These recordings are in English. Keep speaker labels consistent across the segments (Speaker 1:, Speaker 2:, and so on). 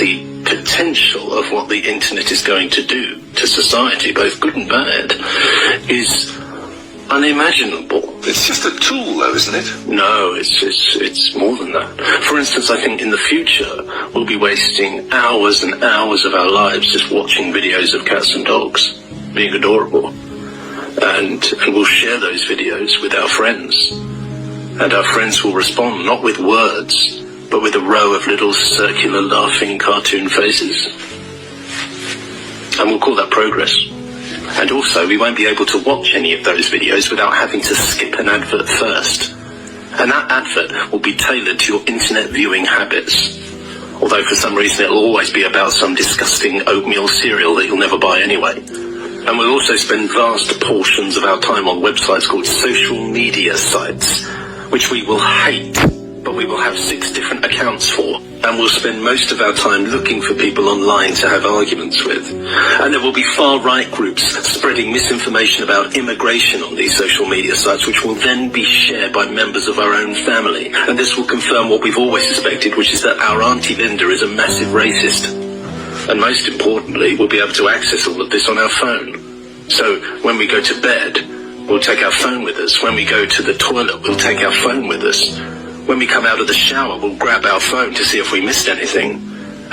Speaker 1: the potential of what the internet is going to do to society, both good and bad, is unimaginable.
Speaker 2: It's just a tool, though, isn't it?
Speaker 1: No, it's more than that. For instance, I think in the future we'll be wasting hours and hours of our lives just watching videos of cats and dogs being adorable, and we'll share those videos with our friends, and our friends will respond not with words but with a row of little circular laughing cartoon faces, and we'll call that progress. And also, we won't be able to watch any of those videos without having to skip an advert first. And that advert will be tailored to your internet viewing habits. Although for some reason it'll always be about some disgusting oatmeal cereal that you'll never buy anyway. And we'll also spend vast portions of our time on websites called social media sites, which we will hate, but we will have 6 different accounts for. And we'll spend most of our time looking for people online to have arguments with. And there will be far-right groups spreading misinformation about immigration on these social media sites, which will then be shared by members of our own family. And this will confirm what we've always suspected, which is that our Auntie Linda is a massive racist. And most importantly, we'll be able to access all of this on our phone. So when we go to bed, we'll take our phone with us. When we go to the toilet, we'll take our phone with us. When we come out of the shower, we'll grab our phone to see if we missed anything.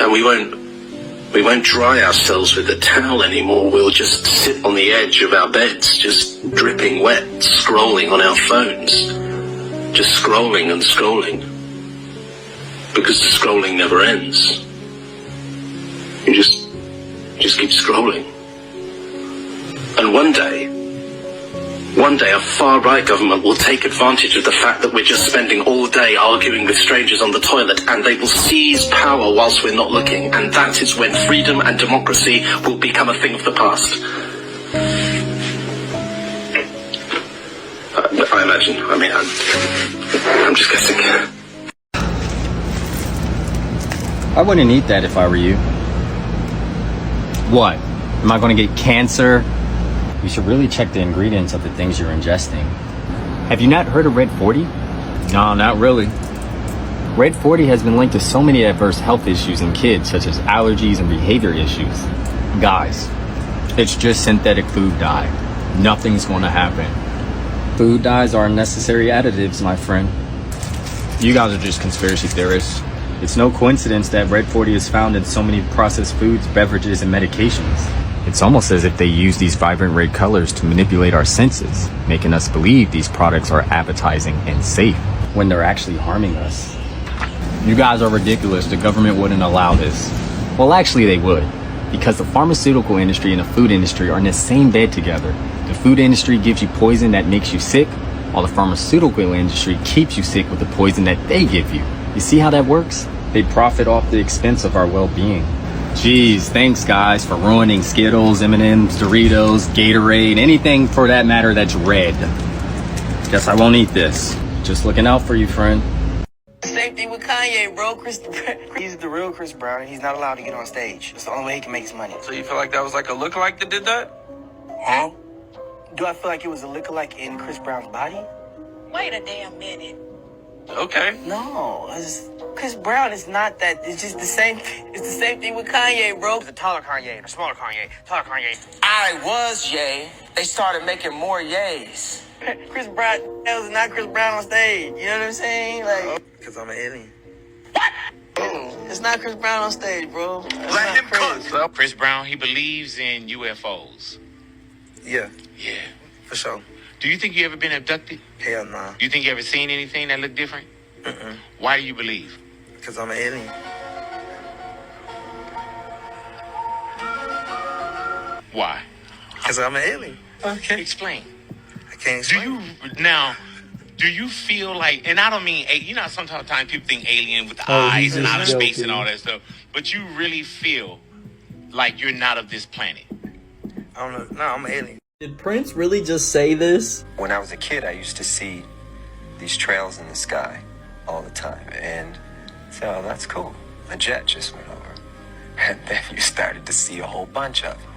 Speaker 1: And we won't dry ourselves with a towel anymore. We'll just sit on the edge of our beds, just dripping wet, scrolling on our phones. Just scrolling and scrolling. Because the scrolling never ends. You just keep scrolling. And one day a far-right government will take advantage of the fact that we're just spending all day arguing with strangers on the toilet, and they will seize power whilst we're not looking, and that is when freedom and democracy will become a thing of the past. I imagine. I'm just guessing.
Speaker 3: I wouldn't eat that if I were you. What? Am I going to get cancer? You should really check the ingredients of the things you're ingesting. Have you not heard of Red 40? No, not really. Red 40 has been linked to so many adverse health issues in kids, such as allergies and behavior issues. Guys, it's just synthetic food dye. Nothing's going to happen. Food dyes are unnecessary additives, my friend. You guys are just conspiracy theorists. It's no coincidence that Red 40 is found in so many processed foods, beverages, and medications. It's almost as if they use these vibrant red colors to manipulate our senses, making us believe these products are appetizing and safe, when they're actually harming us. You guys are ridiculous. The government wouldn't allow this. Well, actually they would, because the pharmaceutical industry and the food industry are in the same bed together. The food industry gives you poison that makes you sick, while the pharmaceutical industry keeps you sick with the poison that they give you. You see how that works? They profit off the expense of our well-being. Geez, thanks guys for ruining Skittles, M&M's, Doritos, Gatorade, anything for that matter that's red. Guess I won't eat this. Just looking out for you, friend.
Speaker 4: Same thing with Kanye, bro. He's the real Chris Brown, and he's not allowed to get on stage. It's the only way he can make his money.
Speaker 2: So you feel like that was like a lookalike that did that?
Speaker 4: Huh? Do I feel like it was a lookalike in Chris Brown's body?
Speaker 5: Wait a damn minute.
Speaker 2: Okay.
Speaker 4: No, Chris Brown is not that. It's just the same. It's the same thing with Kanye, bro. The taller Kanye, the smaller Kanye, taller Kanye. I was Ye. They started making more Ye's. Chris Brown was not Chris Brown on stage. You know what I'm saying? Like, because I'm an alien. What? It's not Chris Brown on stage, bro.
Speaker 2: Let him cook.
Speaker 6: Chris Brown, he believes in UFOs.
Speaker 4: Yeah.
Speaker 6: Yeah.
Speaker 4: For sure.
Speaker 6: Do you think you ever been abducted?
Speaker 4: Hell no.
Speaker 6: Do you think you ever seen anything that looked different? Why do you believe?
Speaker 4: Because I'm an alien.
Speaker 6: Why?
Speaker 4: Because I'm an alien.
Speaker 6: Okay. Explain.
Speaker 4: I can't explain.
Speaker 6: Do you feel like, and I don't mean, you know, sometimes people think alien with the eyes and outer space and all that stuff, but you really feel like you're not of this planet?
Speaker 4: I don't know. No, I'm an alien.
Speaker 7: Did Prince really just say this?
Speaker 8: When I was a kid, I used to see these trails in the sky all the time, and so oh, that's cool. A jet just went over, and then you started to see a whole bunch of them,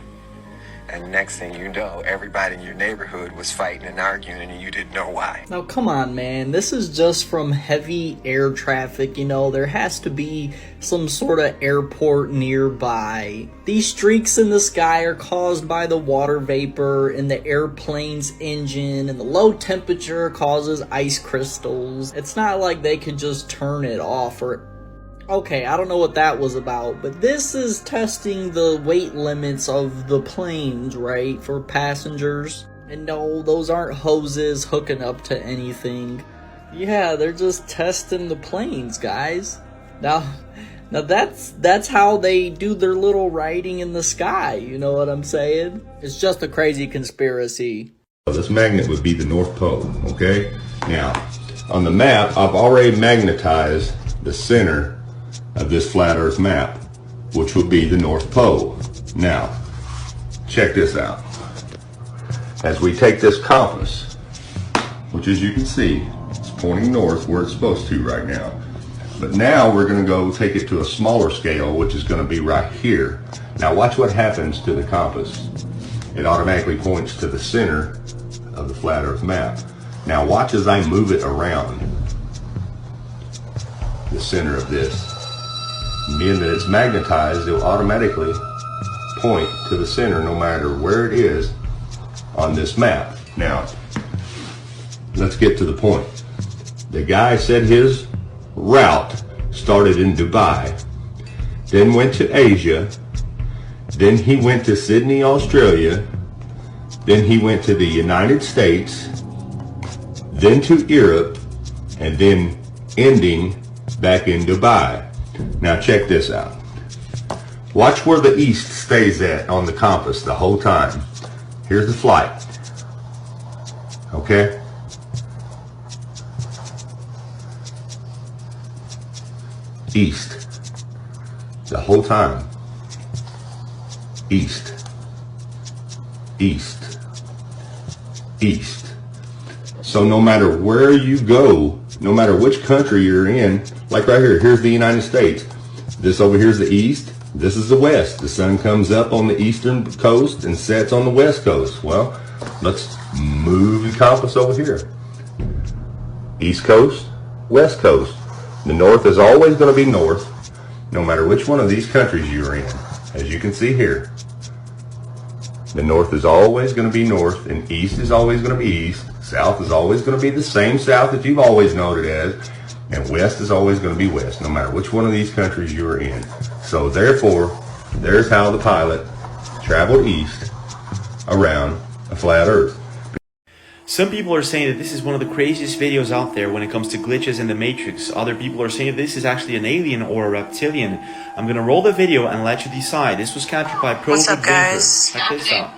Speaker 8: And next thing you know, everybody in your neighborhood was fighting and arguing and you didn't know why.
Speaker 7: Now, come on, man. This is just from heavy air traffic, you know. There has to be some sort of airport nearby. These streaks in the sky are caused by the water vapor in the airplane's engine, and the low temperature causes ice crystals. It's not like they could just turn it off or... Okay, I don't know what that was about, but this is testing the weight limits of the planes, right, for passengers. And no, those aren't hoses hooking up to anything. Yeah, they're just testing the planes, guys. Now that's how they do their little writing in the sky, you know what I'm saying? It's just a crazy conspiracy.
Speaker 9: This magnet would be the North Pole, okay? Now, on the map, I've already magnetized the center of this flat earth map, which would be the North Pole. Now, check this out. As we take this compass, which as you can see, it's pointing north where it's supposed to right now. But now we're going to go take it to a smaller scale, which is going to be right here. Now watch what happens to the compass. It automatically points to the center of the flat earth map. Now watch as I move it around the center of this. Being that it's magnetized, it will automatically point to the center no matter where it is on this map. Now, let's get to the point. The guy said his route started in Dubai, then went to Asia, then he went to Sydney, Australia, then he went to the United States, then to Europe, and then ending back in Dubai. Now check this out. Watch where the east stays at on the compass the whole time. Here's the flight. Okay? East. The whole time. East. East. East. So no matter where you go, no matter which country you're in, like right here, here's the United States. This over here is the east. This is the west. The sun comes up on the eastern coast and sets on the west coast. Well, let's move the compass over here. East coast, west coast. The north is always going to be north, no matter which one of these countries you're in. As you can see here, the north is always going to be north, and east is always going to be east. South is always going to be the same south that you've always known it as, and west is always going to be west, no matter which one of these countries you're in. So therefore, there's how the pilot traveled east around a flat earth.
Speaker 10: Some people are saying that this is one of the craziest videos out there when it comes to glitches in the Matrix. Other people are saying that this is actually an alien or a reptilian. I'm gonna roll the video and let you decide. This was captured by Pro.
Speaker 5: What's up, guys?
Speaker 10: Check this out.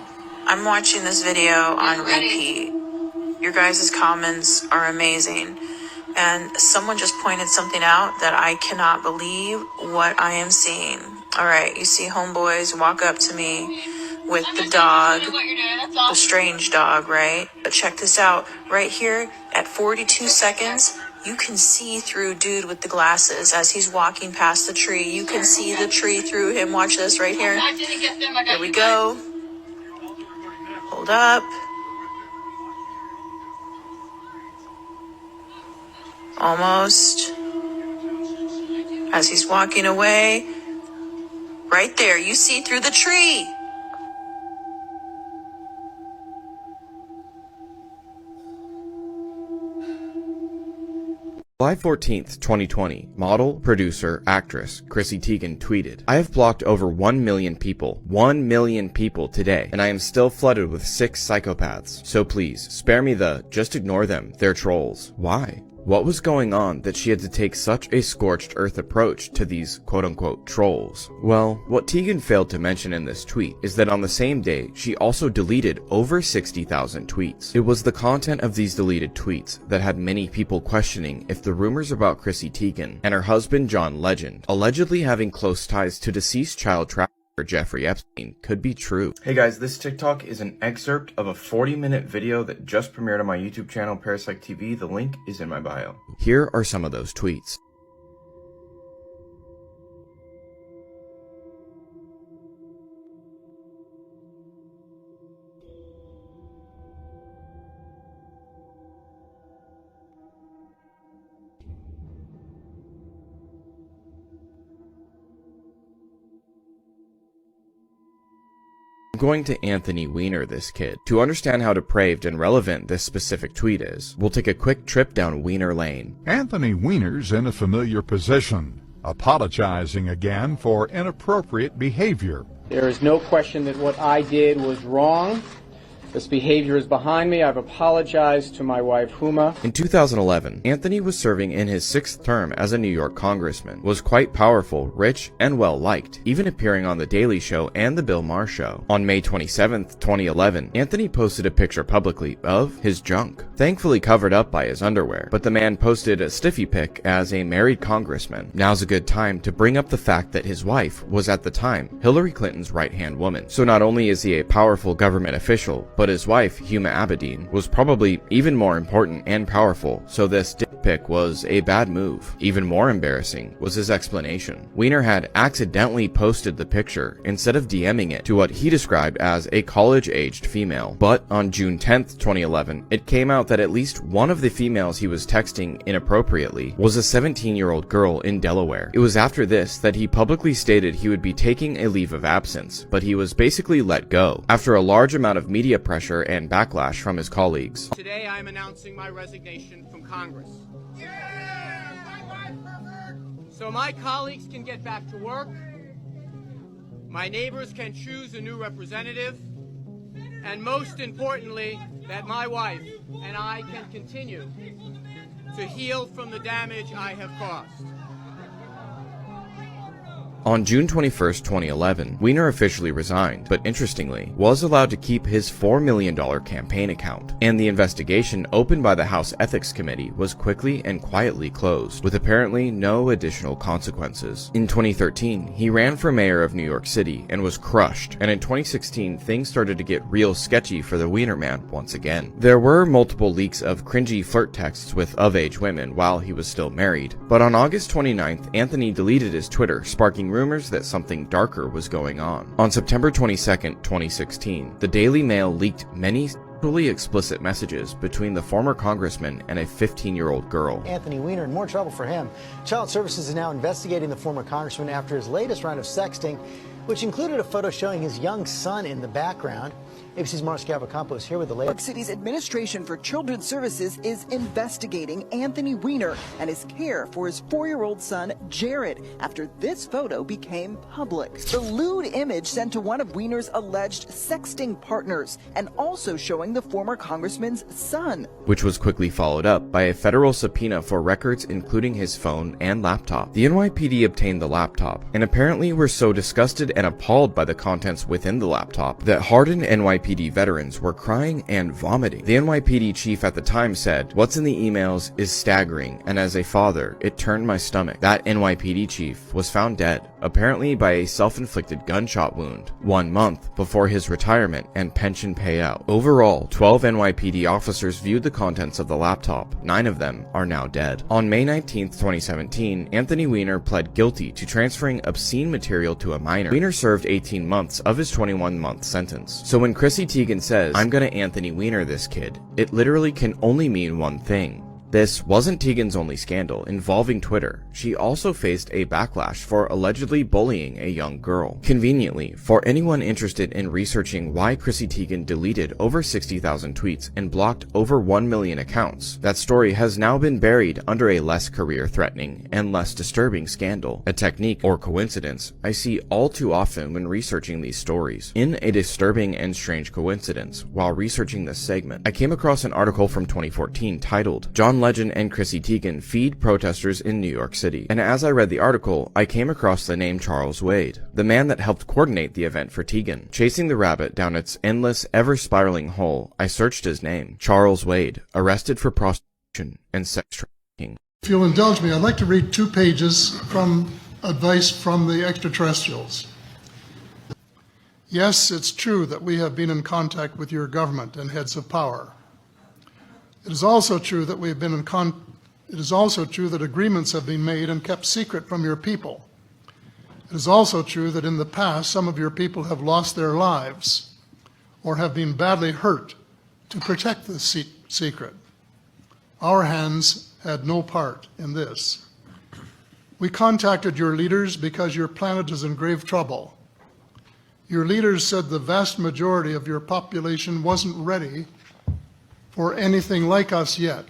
Speaker 5: I'm watching this video on repeat. Your guys' comments are amazing. And someone just pointed something out that I cannot believe what I am seeing. Alright, you see homeboys walk up to me with the dog, the strange dog, right? But check this out. Right here at 42 seconds, you can see through dude with the glasses as he's walking past the tree. You can see the tree through him. Watch this right here. Here we go. Hold up. Almost. As he's walking away. Right there, you see through the tree.
Speaker 11: July 14th, 2020, model, producer, actress, Chrissy Teigen tweeted, "I have blocked over 1 million people. 1 million people today, and I am still flooded with 6 psychopaths. So please, spare me just ignore them, they're trolls." Why? What was going on that she had to take such a scorched earth approach to these quote-unquote trolls? Well, what Teigen failed to mention in this tweet is that on the same day, she also deleted over 60,000 tweets. It was the content of these deleted tweets that had many people questioning if the rumors about Chrissy Teigen and her husband John Legend allegedly having close ties to deceased child trafficker Jeffrey Epstein could be true.
Speaker 12: Hey guys, this TikTok is an excerpt of a 40-minute video that just premiered on my YouTube channel, Parasite TV. The link is in my bio.
Speaker 11: Here are some of those tweets. going to Anthony Weiner this kid. To understand how depraved and relevant this specific tweet is, we'll take a quick trip down Weiner Lane.
Speaker 13: Anthony Weiner's in a familiar position, apologizing again for inappropriate behavior.
Speaker 14: There is no question that what I did was wrong. This behavior is behind me. I've apologized to my wife, Huma.
Speaker 11: In 2011, Anthony was serving in his 6th term as a New York congressman, was quite powerful, rich, and well-liked, even appearing on The Daily Show and The Bill Maher Show. On May 27, 2011, Anthony posted a picture publicly of his junk, thankfully covered up by his underwear, but the man posted a stiffy pic as a married congressman. Now's a good time to bring up the fact that his wife was at the time Hillary Clinton's right-hand woman. So not only is he a powerful government official, but his wife, Huma Abedin, was probably even more important and powerful, so this dick pic was a bad move. Even more embarrassing was his explanation. Weiner had accidentally posted the picture instead of DMing it to what he described as a college-aged female. But on June 10th, 2011, it came out that at least one of the females he was texting inappropriately was a 17-year-old girl in Delaware. It was after this that he publicly stated he would be taking a leave of absence, but he was basically let go after a large amount of media pressure and backlash from his colleagues.
Speaker 14: Today I am announcing my resignation from Congress. So my colleagues can get back to work, my neighbors can choose a new representative, and most importantly, that my wife and I can continue to heal from the damage I have caused.
Speaker 11: On June 21st, 2011, Weiner officially resigned, but interestingly, was allowed to keep his $4 million campaign account, and the investigation opened by the House Ethics Committee was quickly and quietly closed, with apparently no additional consequences. In 2013, he ran for mayor of New York City and was crushed, and in 2016, things started to get real sketchy for the Weiner man once again. There were multiple leaks of cringy flirt texts with of-age women while he was still married, but on August 29th, Anthony deleted his Twitter, sparking rumors that something darker was going on. On September 22nd, 2016, the Daily Mail leaked many sexually explicit messages between the former congressman and a 15-year-old girl.
Speaker 15: Anthony Weiner in more trouble for him. Child Services is now investigating the former congressman after his latest round of sexting, which included a photo showing his young son in the background. ABC's Mars Cavalcampo is here with the latest.
Speaker 16: New York City's Administration for Children's Services is investigating Anthony Weiner and his care for his 4-year-old son, Jared, after this photo became public. The lewd image sent to one of Weiner's alleged sexting partners and also showing the former congressman's son,
Speaker 11: which was quickly followed up by a federal subpoena for records including his phone and laptop. The NYPD obtained the laptop and apparently were so disgusted and appalled by the contents within the laptop that hardened NYPD veterans were crying and vomiting. The NYPD chief at the time said, "What's in the emails is staggering, and as a father, it turned my stomach." That NYPD chief was found dead, apparently by a self-inflicted gunshot wound, 1 month before his retirement and pension payout. Overall, 12 NYPD officers viewed the contents of the laptop. 9 of them are now dead. On May 19, 2017, Anthony Weiner pled guilty to transferring obscene material to a minor. Weiner served 18 months of his 21-month sentence. So when Chrissy Teigen says, "I'm gonna Anthony Weiner this kid," it literally can only mean one thing. This wasn't Teigen's only scandal involving Twitter. She also faced a backlash for allegedly bullying a young girl. Conveniently, for anyone interested in researching why Chrissy Teigen deleted over 60,000 tweets and blocked over 1 million accounts, that story has now been buried under a less career-threatening and less disturbing scandal, a technique or coincidence I see all too often when researching these stories. In a disturbing and strange coincidence, while researching this segment, I came across an article from 2014 titled, "John Legend and Chrissy Teigen feed protesters in New York City." And as I read the article, I came across the name Charles Wade, the man that helped coordinate the event for Teigen. Chasing the rabbit down its endless, ever-spiraling hole, I searched his name. Charles Wade, arrested for prostitution and sex trafficking.
Speaker 17: If you'll indulge me, I'd like to read 2 pages from advice from the extraterrestrials. Yes, it's true that we have been in contact with your government and heads of power. It is also true that it is also true that agreements have been made and kept secret from your people. It is also true that in the past some of your people have lost their lives or have been badly hurt to protect the secret. Our hands had no part in this. We contacted your leaders because your planet is in grave trouble. Your leaders said the vast majority of your population wasn't ready for anything like us yet.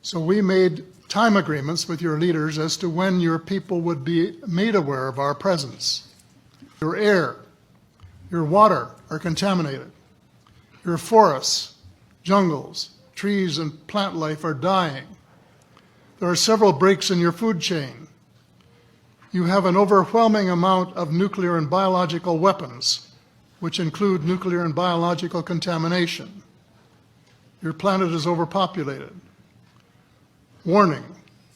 Speaker 17: So we made time agreements with your leaders as to when your people would be made aware of our presence. Your air, your water are contaminated. Your forests, jungles, trees, and plant life are dying. There are several breaks in your food chain. You have an overwhelming amount of nuclear and biological weapons, which include nuclear and biological contamination. Your planet is overpopulated. Warning,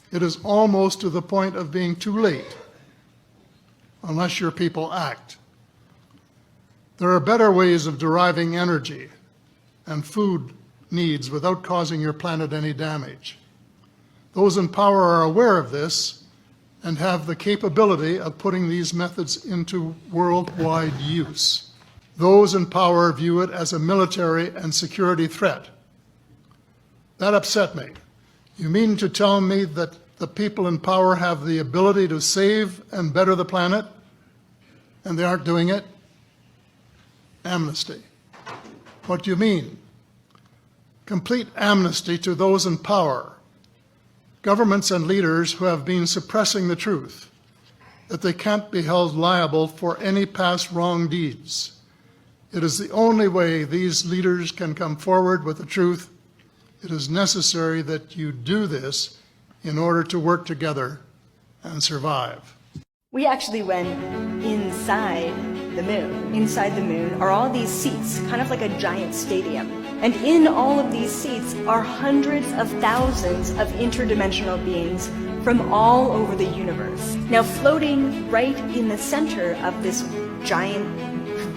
Speaker 17: it is almost to the point of being too late, unless your people act. There are better ways of deriving energy and food needs without causing your planet any damage. Those in power are aware of this and have the capability of putting these methods into worldwide use. Those in power view it as a military and security threat. That upset me. You mean to tell me that the people in power have the ability to save and better the planet, and they aren't doing it? Amnesty. What do you mean? Complete amnesty to those in power, governments and leaders who have been suppressing the truth, that they can't be held liable for any past wrong deeds. It is the only way these leaders can come forward with the truth. It is necessary that you do this in order to work together and survive.
Speaker 18: We actually went inside the moon. Inside the moon are all these seats, kind of like a giant stadium. And in all of these seats are hundreds of thousands of interdimensional beings from all over the universe. Now, floating right in the center of this giant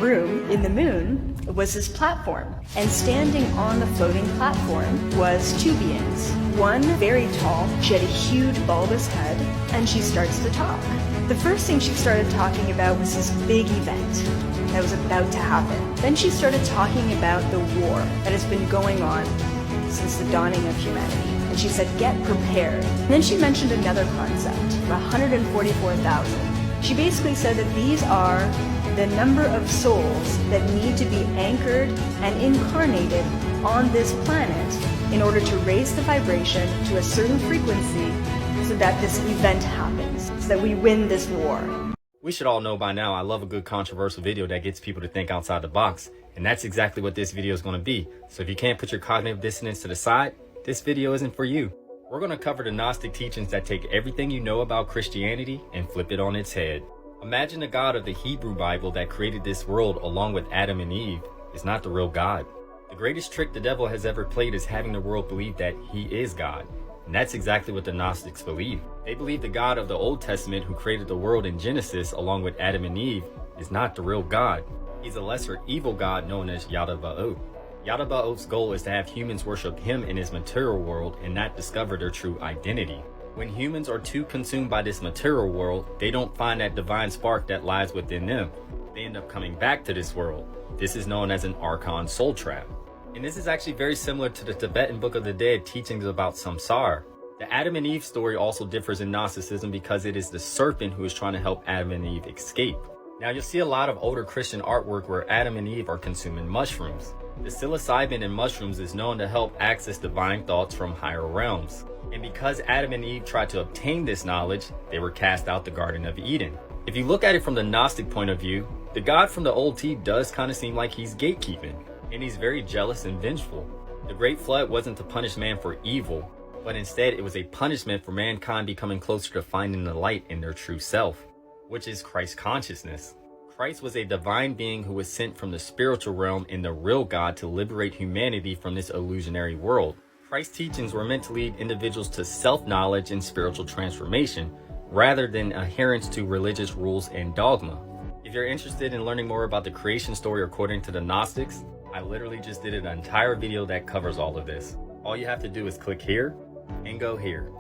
Speaker 18: room in the moon was this platform. And standing on the floating platform was two beings. One very tall, she had a huge bulbous head, and she starts to talk. The first thing she started talking about was this big event that was about to happen. Then she started talking about the war that has been going on since the dawning of humanity. And she said, get prepared. And then she mentioned another concept, 144,000. She basically said that these are the number of souls that need to be anchored and incarnated on this planet in order to raise the vibration to a certain frequency so that this event happens, so that we win this war.
Speaker 3: We should all know by now I love a good controversial video that gets people to think outside the box, and that's exactly what this video is going to be. So if you can't put your cognitive dissonance to the side, this video isn't for you. We're going to cover the Gnostic teachings that take everything you know about Christianity and flip it on its head. Imagine the God of the Hebrew Bible that created this world along with Adam and Eve is not the real God. The greatest trick the devil has ever played is having the world believe that he is God. And that's exactly what the Gnostics believe. They believe the God of the Old Testament who created the world in Genesis along with Adam and Eve is not the real God. He's a lesser evil God known as Yada-Ba'oth. Yada-Ba'oth's goal is to have humans worship him in his material world and not discover their true identity. When humans are too consumed by this material world, they don't find that divine spark that lies within them. They end up coming back to this world. This is known as an Archon soul trap. And this is actually very similar to the Tibetan Book of the Dead teachings about samsara. The Adam and Eve story also differs in Gnosticism because it is the serpent who is trying to help Adam and Eve escape. Now you'll see a lot of older Christian artwork where Adam and Eve are consuming mushrooms. The psilocybin in mushrooms is known to help access divine thoughts from higher realms. And because Adam and Eve tried to obtain this knowledge, they were cast out the Garden of Eden. If you look at it from the Gnostic point of view, the God from the Old T does kind of seem like he's gatekeeping, and he's very jealous and vengeful. The Great Flood wasn't to punish man for evil, but instead it was a punishment for mankind becoming closer to finding the light in their true self, which is Christ consciousness. Christ was a divine being who was sent from the spiritual realm in the real God to liberate humanity from this illusionary world. Christ's teachings were meant to lead individuals to self-knowledge and spiritual transformation, rather than adherence to religious rules and dogma. If you're interested in learning more about the creation story according to the Gnostics, I literally just did an entire video that covers all of this. All you have to do is click here and go here.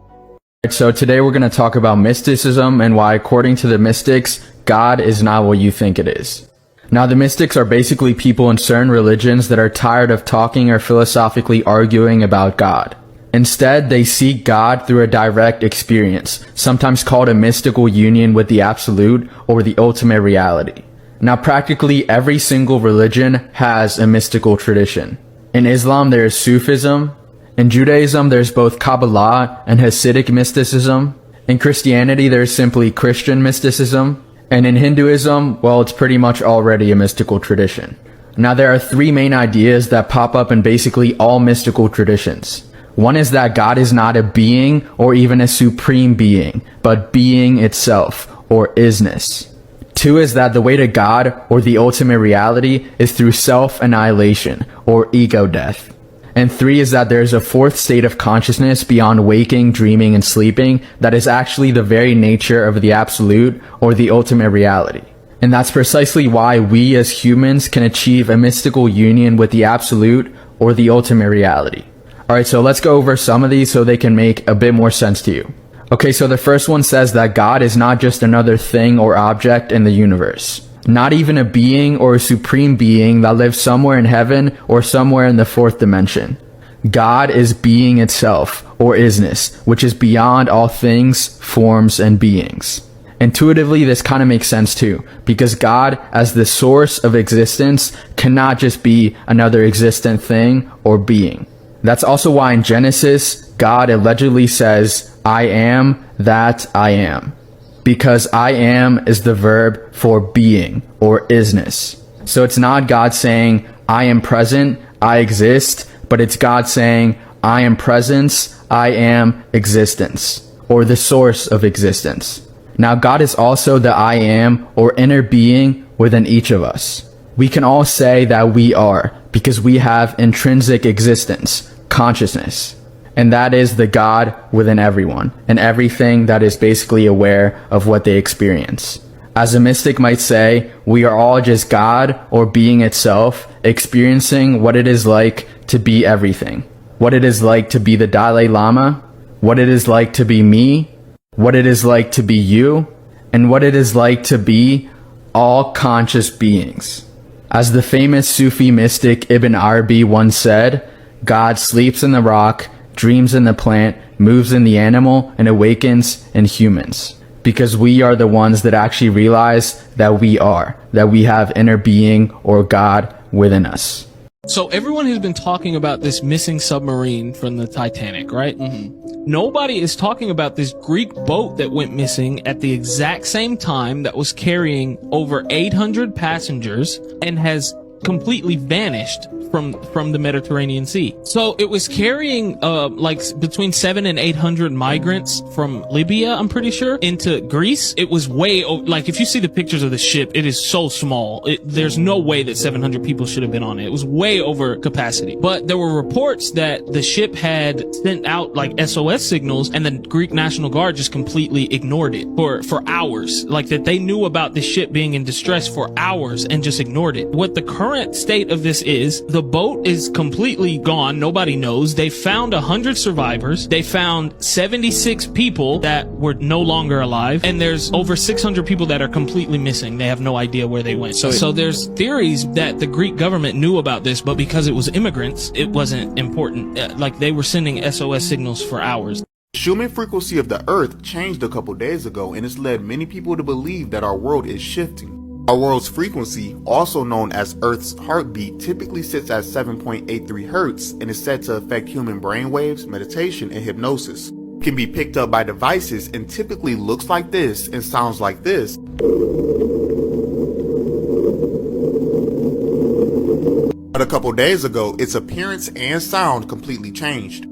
Speaker 19: So today we're going to talk about mysticism and why, according to the mystics, God is not what you think it is. Now, the mystics are basically people in certain religions that are tired of talking or philosophically arguing about God. Instead, they seek God through a direct experience, sometimes called a mystical union with the absolute or the ultimate reality. Now, practically every single religion has a mystical tradition. In Islam, there is Sufism. In Judaism, there's both Kabbalah and Hasidic mysticism. In Christianity, there's simply Christian mysticism. And in Hinduism, well, it's pretty much already a mystical tradition. Now, there are three main ideas that pop up in basically all mystical traditions. One is that God is not a being or even a supreme being, but being itself, or isness. Two is that the way to God, or the ultimate reality, is through self-annihilation, or ego death. And three is that there is a fourth state of consciousness beyond waking, dreaming, and sleeping that is actually the very nature of the absolute, or the ultimate reality. And that's precisely why we as humans can achieve a mystical union with the absolute, or the ultimate reality. Alright, so let's go over some of these so they can make a bit more sense to you. Okay, so the first one says that God is not just another thing or object in the universe. Not even a being or a supreme being that lives somewhere in heaven or somewhere in the fourth dimension. God is being itself, or isness, which is beyond all things, forms, and beings. Intuitively, this kind of makes sense too, because God, as the source of existence, cannot just be another existent thing or being. That's also why in Genesis, God allegedly says, I am that I am. Because I am is the verb for being, or isness. So it's not God saying, I am present, I exist, but it's God saying, I am presence, I am existence, or the source of existence. Now God is also the I am, or inner being, within each of us. We can all say that we are, because we have intrinsic existence, consciousness. And that is the God within everyone, and everything that is basically aware of what they experience. As a mystic might say, we are all just God, or being itself, experiencing what it is like to be everything. What it is like to be the Dalai Lama, what it is like to be me, what it is like to be you, and what it is like to be all conscious beings. As the famous Sufi mystic Ibn Arabi once said, God sleeps in the rock, dreams in the plant, moves in the animal, and awakens in humans. Because we are the ones that actually realize that we have inner being or God within us.
Speaker 20: So everyone has been talking about this missing submarine from the Titanic, right? Nobody is talking about this Greek boat that went missing at the exact same time that was carrying over 800 passengers and has completely vanished from the Mediterranean Sea. So it was carrying like between 700 and 800 migrants from Libya, I'm pretty sure, into Greece. It was way like if you see the pictures of the ship, it is so small. There's no way that 700 people should have been on it. It was way over capacity. But there were reports that the ship had sent out like SOS signals and the Greek National Guard just completely ignored it for hours. Like that they knew about the ship being in distress for hours and just ignored it. What the current state of this is, the boat is completely gone. Nobody knows. They found 100 survivors. They found 76 people that were no longer alive. And there's over 600 people that are completely missing. They have no idea where they went. So there's theories that the Greek government knew about this, but because it was immigrants, it wasn't important. Like they were sending SOS signals for hours.
Speaker 21: The Schumann frequency of the Earth changed a couple days ago, and it's led many people to believe that our world is shifting. Our world's frequency, also known as Earth's heartbeat, typically sits at 7.83 Hertz and is said to affect human brainwaves, meditation, and hypnosis. It can be picked up by devices and typically looks like this and sounds like this. But a couple days ago, its appearance and sound completely changed.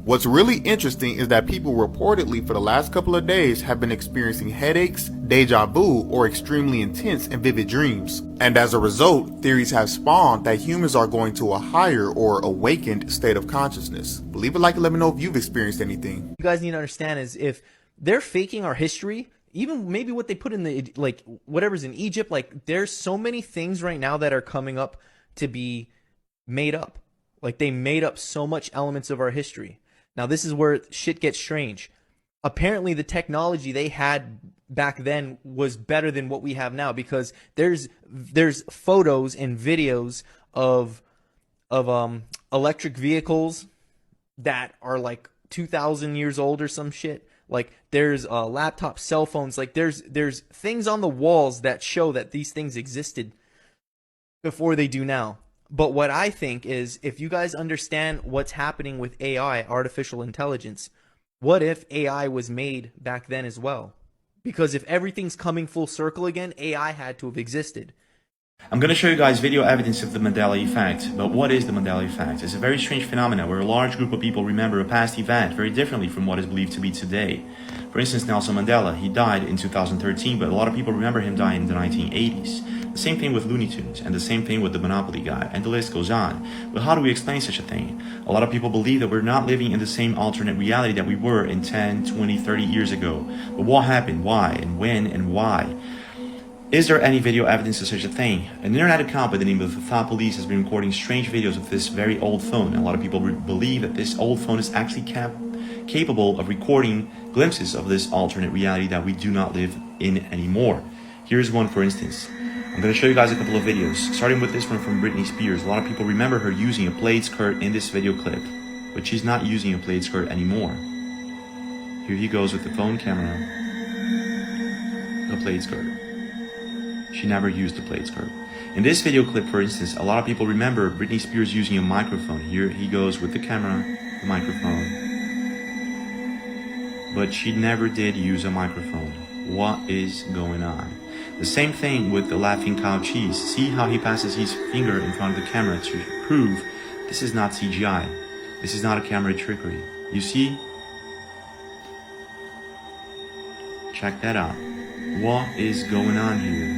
Speaker 21: What's really interesting is that people reportedly for the last couple of days have been experiencing headaches, deja vu, or extremely intense and vivid dreams. And as a result, theories have spawned that humans are going to a higher or awakened state of consciousness. Leave a like and let me know if you've experienced anything.
Speaker 22: You guys need to understand is if they're faking our history, even maybe what they put in the, like, whatever's in Egypt, like, there's so many things right now that are coming up to be made up. Like, they made up so much elements of our history. Now, this is where shit gets strange. Apparently, the technology they had back then was better than what we have now, because there's photos and videos of electric vehicles that are like 2,000 years old or some shit. Like there's laptops, cell phones, like there's things on the walls that show that these things existed before they do now. But what I think is, if you guys understand what's happening with AI, artificial intelligence, what if AI was made back then as well? Because if everything's coming full circle again, AI had to have existed.
Speaker 10: I'm going to show you guys video evidence of the Mandela effect. But what is the Mandela effect? It's a very strange phenomenon where a large group of people remember a past event very differently from what is believed to be today. For instance, Nelson Mandela, he died in 2013, but a lot of people remember him dying in the 1980s. The same thing with Looney Tunes, and the same thing with the Monopoly guy, and the list goes on. But how do we explain such a thing? A lot of people believe that we're not living in the same alternate reality that we were in 10, 20, 30 years ago. But what happened? Why? And when? And why? Is there any video evidence of such a thing? An internet account by the name of the Thought Police has been recording strange videos of this very old phone. And a lot of people believe that this old phone is actually capable of recording glimpses of this alternate reality that we do not live in anymore. Here's one, for instance. I'm going to show you guys a couple of videos, starting with this one from Britney Spears. A lot of people remember her using a plaid skirt in this video clip, but she's not using a plaid skirt anymore. Here he goes with the phone camera, a plaid skirt. She never used the plaid skirt. In this video clip, for instance, a lot of people remember Britney Spears using a microphone. Here he goes with the camera, the microphone. But she never did use a microphone. What is going on? The same thing with the laughing cow cheese. See how he passes his finger in front of the camera to prove this is not CGI. This is not a camera trickery. You see? Check that out. What is going on here?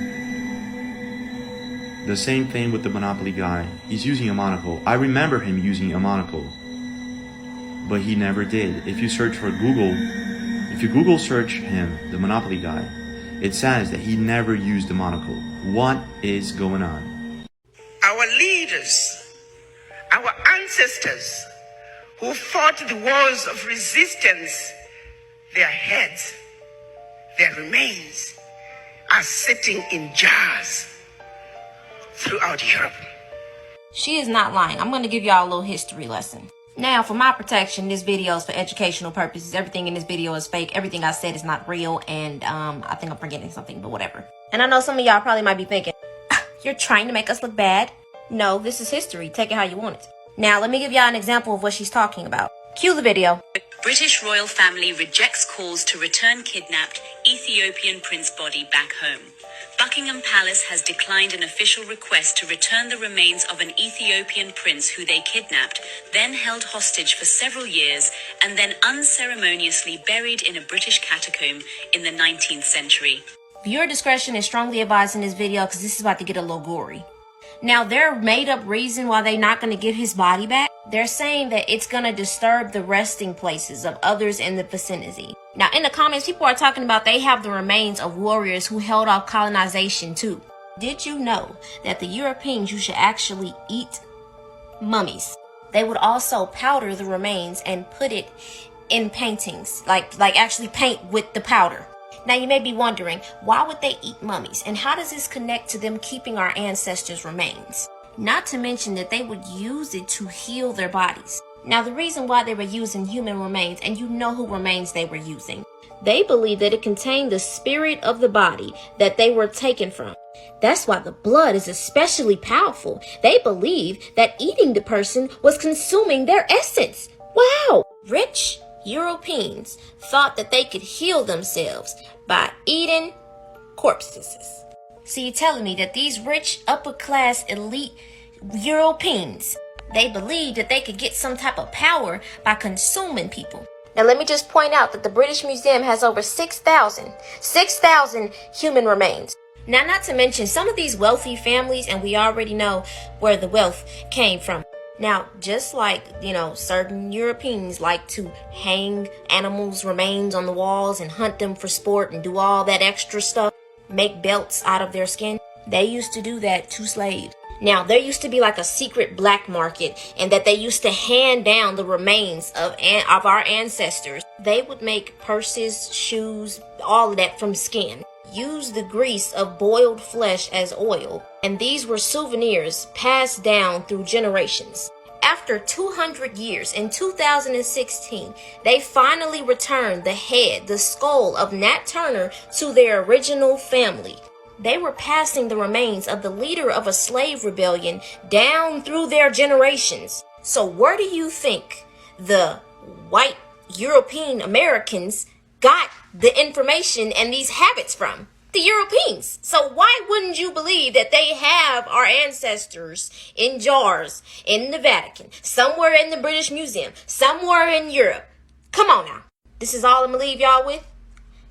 Speaker 10: The same thing with the Monopoly guy. He's using a monocle. I remember him using a monocle. But he never did. If you search for Google, if you Google search him, the Monopoly guy, it says that he never used the monocle. What is going on?
Speaker 4: Our leaders, our ancestors who fought the wars of resistance, their heads, their remains are sitting in jars throughout Europe.
Speaker 1: She is not lying. I'm going to give y'all a little history lesson. Now, for my protection, this video is for educational purposes. Everything in this video is fake. Everything I said is not real, and I think I'm forgetting something, but whatever. And I know some of y'all probably might be thinking, you're trying to make us look bad? No, this is history. Take it how you want it. Now, let me give y'all an example of what she's talking about. Cue the video.
Speaker 2: British royal family rejects calls to return kidnapped Ethiopian prince body back home. Buckingham Palace has declined an official request to return the remains of an Ethiopian prince who they kidnapped, then held hostage for several years, and then unceremoniously buried in a British catacomb in the 19th century.
Speaker 1: Viewer discretion is strongly advised in this video because this is about to get a little gory. Now, their made-up reason why they're not going to give his body back, they're saying that it's going to disturb the resting places of others in the vicinity. Now, in the comments, people are talking about they have the remains of warriors who held off colonization too. Did you know that the Europeans used to actually eat mummies? They would also powder the remains and put it in paintings, like actually paint with the powder. Now, you may be wondering, why would they eat mummies? And how does this connect to them keeping our ancestors' remains? Not to mention that they would use it to heal their bodies. Now, the reason why they were using human remains, and you know who remains they were using, they believed that it contained the spirit of the body that they were taken from. That's why the blood is especially powerful. They believed that eating the person was consuming their essence. Wow! Rich Europeans thought that they could heal themselves by eating corpses. So you're telling me that these rich, upper-class, elite Europeans, they believed that they could get some type of power by consuming people. Now let me just point out that the British Museum has over 6,000 human remains. Now, not to mention some of these wealthy families, and we already know where the wealth came from. Now, just like, certain Europeans like to hang animals' remains on the walls and hunt them for sport and do all that extra stuff, make belts out of their skin, they used to do that to slaves. Now, there used to be like a secret black market, and that they used to hand down the remains of our ancestors. They would make purses, shoes, all of that from skin. Use the grease of boiled flesh as oil, and these were souvenirs passed down through generations. After 200 years, in 2016, they finally returned the head, the skull of Nat Turner to their original family. They were passing the remains of the leader of a slave rebellion down through their generations. So where do you think the white European Americans got the information and these habits from? The Europeans. So why wouldn't you believe that they have our ancestors in jars in the Vatican, somewhere in the British Museum, somewhere in Europe? Come on now. This is all I'm gonna leave y'all with.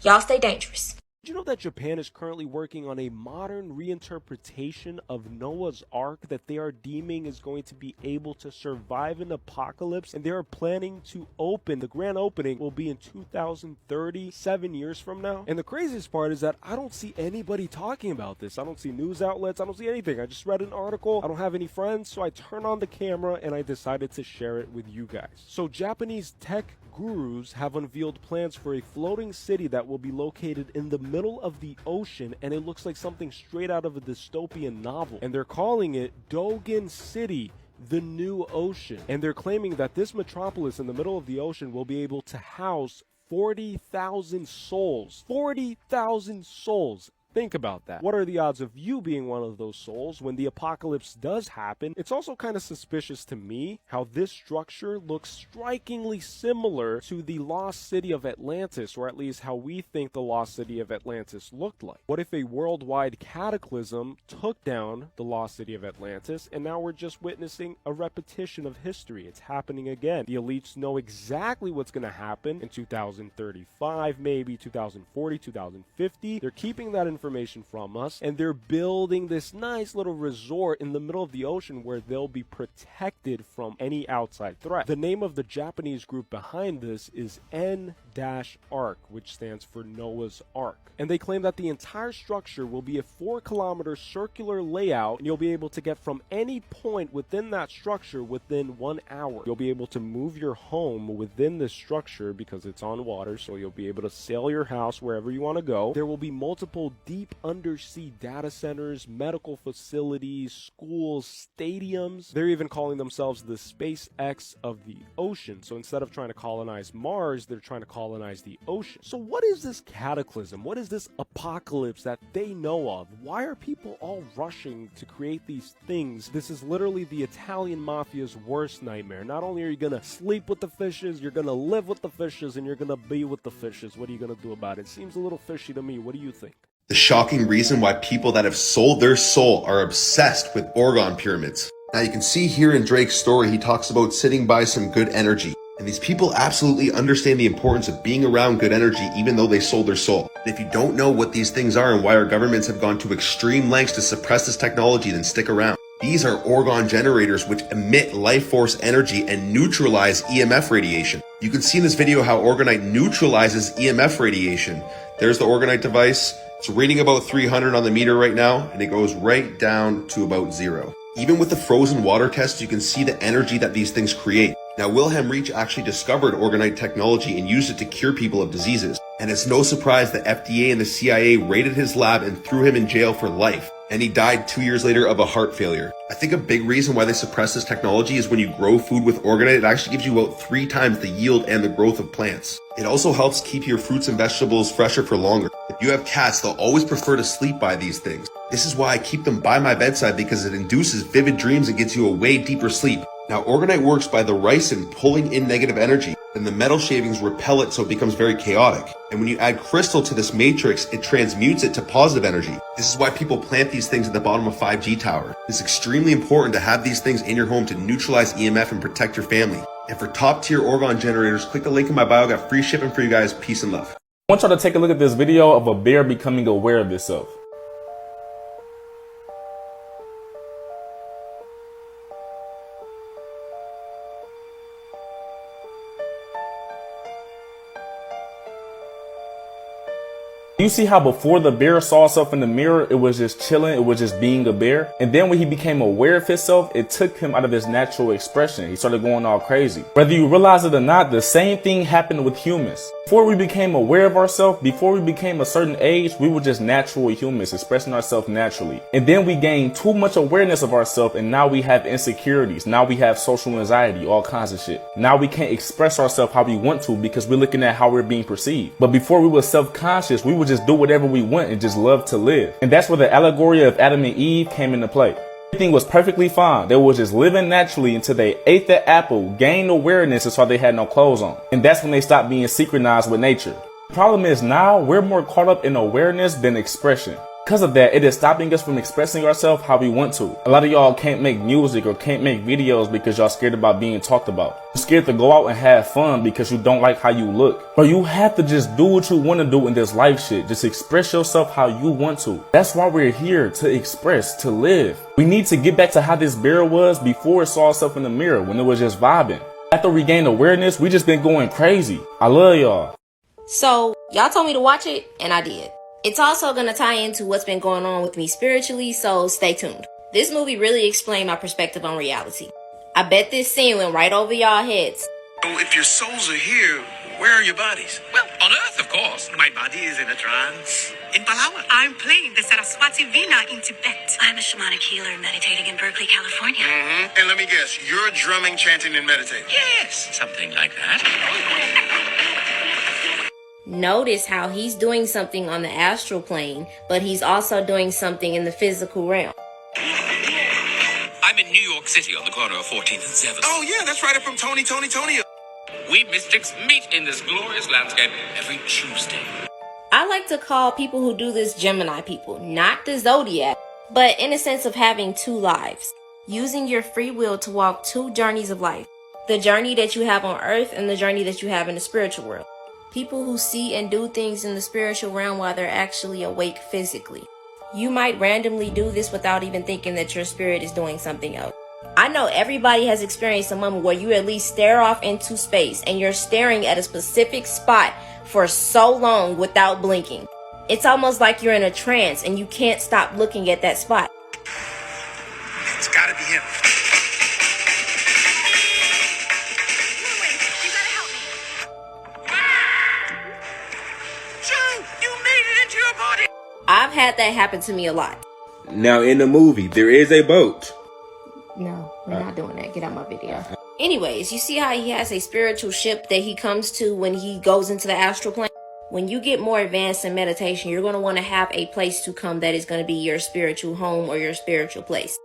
Speaker 1: Y'all stay dangerous.
Speaker 6: Did you know that Japan is currently working on a modern reinterpretation of Noah's Ark that they are deeming is going to be able to survive an apocalypse, and they are planning to open, the grand opening will be in 2030, 7 years from now. And the craziest part is that I don't see anybody talking about this. I don't see news outlets, I don't see anything. I just read an article, I don't have any friends, so I turn on the camera and I decided to share it with you guys. So Japanese tech gurus have unveiled plans for a floating city that will be located in the middle of the ocean, and it looks like something straight out of a dystopian novel. And they're calling it Dogen City, the new ocean. And they're claiming that this metropolis in the middle of the ocean will be able to house 40,000 souls. 40,000 souls. Think about that. What are the odds of you being one of those souls when the apocalypse does happen? It's also kind of suspicious to me how this structure looks strikingly similar to the lost city of Atlantis, or at least how we think the lost city of Atlantis looked like. What if a worldwide cataclysm took down the lost city of Atlantis, and now we're just witnessing a repetition of history? It's happening again. The elites know exactly what's going to happen in 2035, maybe 2040, 2050. They're keeping that information from us, and they're building this nice little resort in the middle of the ocean where they'll be protected from any outside threat. The name of the Japanese group behind this is N-Ark, which stands for Noah's Ark. And they claim that the entire structure will be a 4-kilometer circular layout, and you'll be able to get from any point within that structure within 1 hour. You'll be able to move your home within this structure because it's on water, so you'll be able to sail your house wherever you want to go. There will be multiple deep undersea data centers, medical facilities, schools, stadiums. They're even calling themselves the SpaceX of the ocean. So instead of trying to colonize Mars, they're trying to colonize the ocean. So what is this cataclysm? What is this apocalypse that they know of? Why are people all rushing to create these things? This is literally the Italian mafia's worst nightmare. Not only are you gonna sleep with the fishes, you're gonna live with the fishes, and you're gonna be with the fishes. What are you gonna do about it? Seems a little fishy to me. What do you think?
Speaker 8: The shocking reason why people that have sold their soul are obsessed with orgone pyramids. Now you can see here in Drake's story, he talks about sitting by some good energy. And these people absolutely understand the importance of being around good energy even though they sold their soul. And if you don't know what these things are and why our governments have gone to extreme lengths to suppress this technology, then stick around. These are orgone generators which emit life force energy and neutralize EMF radiation. You can see in this video how orgonite neutralizes EMF radiation. There's the orgonite device. It's reading about 300 on the meter right now, and it goes right down to about 0. Even with the frozen water test, you can see the energy that these things create. Now, Wilhelm Reich actually discovered orgonite technology and used it to cure people of diseases. And it's no surprise that FDA and the CIA raided his lab and threw him in jail for life. And he died 2 years later of a heart failure. I think a big reason why they suppress this technology is when you grow food with orgonite, it actually gives you about 3 times the yield and the growth of plants. It also helps keep your fruits and vegetables fresher for longer. If you have cats, they'll always prefer to sleep by these things. This is why I keep them by my bedside, because it induces vivid dreams and gets you a way deeper sleep. Now, orgonite works by the ricin pulling in negative energy, and the metal shavings repel it so it becomes very chaotic. And when you add crystal to this matrix, it transmutes it to positive energy. This is why people plant these things at the bottom of 5G tower. It's extremely important to have these things in your home to neutralize EMF and protect your family. And for top tier orgone generators, click the link in my bio. I got free shipping for you guys. Peace and love.
Speaker 23: I want y'all to take a look at this video of a bear becoming aware of itself. You see how before the bear saw itself in the mirror, it was just chilling, it was just being a bear. And then when he became aware of himself, it took him out of his natural expression. He started going all crazy. Whether you realize it or not, the same thing happened with humans. Before we became aware of ourselves, before we became a certain age, we were just natural humans expressing ourselves naturally. And then we gained too much awareness of ourselves, and now we have insecurities. Now we have social anxiety, all kinds of shit. Now we can't express ourselves how we want to because we're looking at how we're being perceived. But before we were self-conscious, we would just do whatever we want and just love to live. And that's where the allegory of Adam and Eve came into play. Everything was perfectly fine. They were just living naturally until they ate the apple, gained awareness, and saw they had no clothes on. And that's when they stopped being synchronized with nature. The problem is now we're more caught up in awareness than expression. Because of that, it is stopping us from expressing ourselves how we want to. A lot of y'all can't make music or can't make videos because y'all scared about being talked about. You're scared to go out and have fun because you don't like how you look. But you have to just do what you want to do in this life shit. Just express yourself how you want to. That's why we're here, to express, to live. We need to get back to how this bear was before it saw itself in the mirror, when it was just vibing. After we gained awareness, we just been going crazy. I love y'all.
Speaker 1: So, y'all told me to watch it, and I did. It's also going to tie into what's been going on with me spiritually, so stay tuned. This movie really explained my perspective on reality. I bet this scene went right over y'all heads.
Speaker 5: So if your souls are here, where are your bodies? Well, on Earth, of course. My body is in a trance. In Palawan.
Speaker 2: I'm playing the Saraswati Veena in Tibet. I'm a shamanic healer meditating in Berkeley, California.
Speaker 5: Mm-hmm. And let me guess, you're drumming, chanting, and meditating. Yes, something like that.
Speaker 1: Notice how he's doing something on the astral plane, but he's also doing something in the physical realm.
Speaker 5: I'm in New York City on the corner of 14th and 7th. Oh, yeah, that's right up from Tony. We mystics meet in this glorious landscape every Tuesday.
Speaker 1: I like to call people who do this Gemini people, not the zodiac, but in a sense of having two lives, using your free will to walk two journeys of life, the journey that you have on earth and the journey that you have in the spiritual world. People who see and do things in the spiritual realm while they're actually awake physically. You might randomly do this without even thinking that your spirit is doing something else. I know everybody has experienced a moment where you at least stare off into space and you're staring at a specific spot for so long without blinking. It's almost like you're in a trance and you can't stop looking at that spot.
Speaker 5: It's gotta be him.
Speaker 1: I've had that happen to me a lot.
Speaker 7: Now in the movie, there is a boat.
Speaker 1: No, we're not doing that. Get out my video. Anyways, you see how he has a spiritual ship that he comes to when he goes into the astral plane? When you get more advanced in meditation, you're going to want to have a place to come that is going to be your spiritual home or your spiritual place.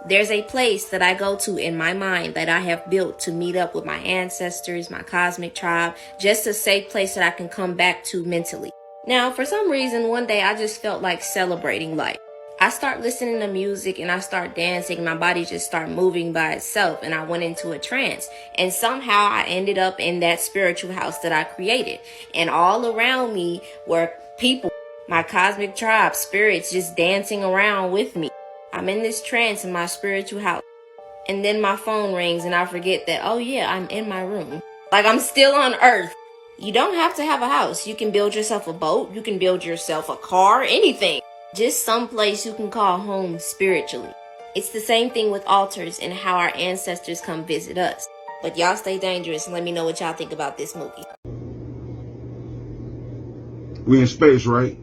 Speaker 1: There's a place that I go to in my mind that I have built to meet up with my ancestors, my cosmic tribe, just a safe place that I can come back to mentally. Now, for some reason, one day I just felt like celebrating life. I start listening to music and I start dancing and my body just start moving by itself and I went into a trance. And somehow I ended up in that spiritual house that I created. And all around me were people, my cosmic tribe, spirits just dancing around with me. I'm in this trance in my spiritual house. And then my phone rings and I forget that, oh yeah, I'm in my room. Like I'm still on Earth. You don't have to have a house. You can build yourself a boat. You can build yourself a car, anything. Just some place you can call home spiritually. It's the same thing with altars and how our ancestors come visit us. But y'all stay dangerous and let me know what y'all think about this movie.
Speaker 21: We in space, right?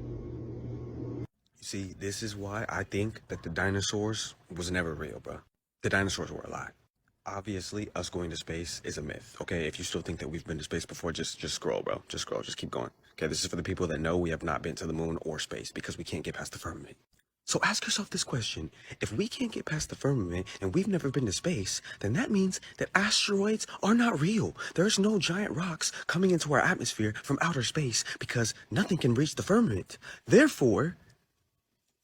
Speaker 9: See, this is why I think that the dinosaurs was never real, bro. The dinosaurs were a lie. Obviously, us going to space is a myth, okay? If you still think that we've been to space before, just scroll, bro. Just scroll. Just keep going. Okay, this is for the people that know we have not been to the moon or space because we can't get past the firmament. So ask yourself this question. If we can't get past the firmament and we've never been to space, then that means that asteroids are not real. There's no giant rocks coming into our atmosphere from outer space because nothing can reach the firmament. Therefore,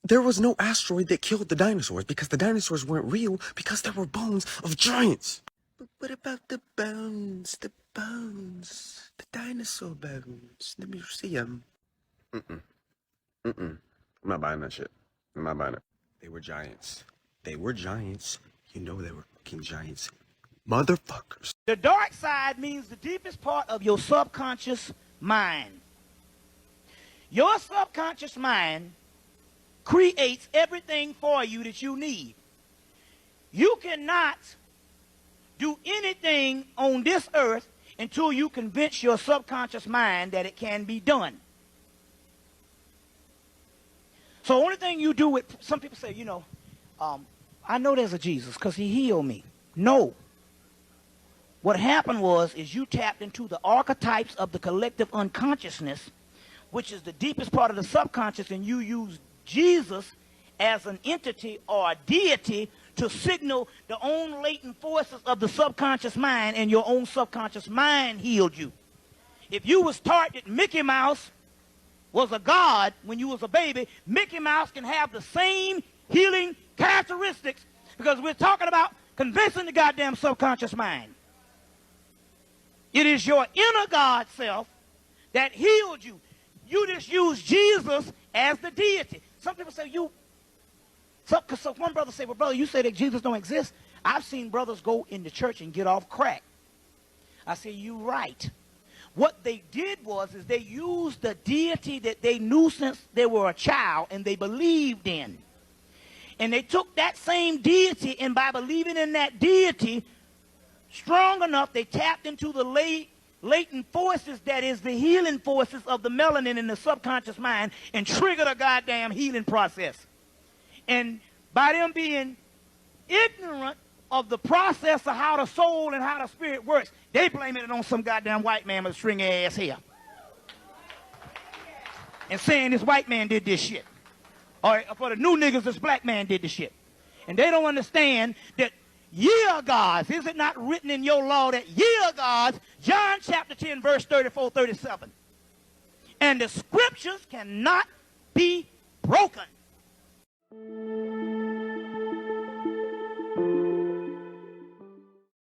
Speaker 9: there was no asteroid that killed the dinosaurs because the dinosaurs weren't real because there were bones of giants. But what about the bones? The bones. The dinosaur bones. Let me see them. I'm not buying that shit. I'm not buying it. They were giants. They were giants. You know they were fucking giants. Motherfuckers.
Speaker 24: The dark side means the deepest part of your subconscious mind. Your subconscious mind creates everything for you that you need. You cannot do anything on this earth until you convince your subconscious mind that it can be done. So the only thing you do with, some people say, I know there's a Jesus because he healed me. No. What happened is you tapped into the archetypes of the collective unconsciousness, which is the deepest part of the subconscious, and you use Jesus as an entity or a deity to signal the own latent forces of the subconscious mind, and your own subconscious mind healed you. If you was taught that Mickey Mouse was a god when you was a baby, Mickey Mouse can have the same healing characteristics, because we're talking about convincing the goddamn subconscious mind. It is your inner God self that healed you. You just use Jesus as the deity. Some people say so one brother say, well, brother, you say that Jesus don't exist. I've seen brothers go into church and get off crack. I say, you right. What they did is they used the deity that they knew since they were a child and they believed in. And they took that same deity, and by believing in that deity strong enough, they tapped into the latent forces that is the healing forces of the melanin in the subconscious mind and triggered a goddamn healing process. And by them being ignorant of the process of how the soul and how the spirit works, they blame it on some goddamn white man with stringy ass hair. And saying this white man did this shit. Or for the new niggas, this black man did this shit. And they don't understand that ye are gods. Is it not written in your law that ye are gods? John chapter 10, verse 34, 37. And the scriptures cannot be broken.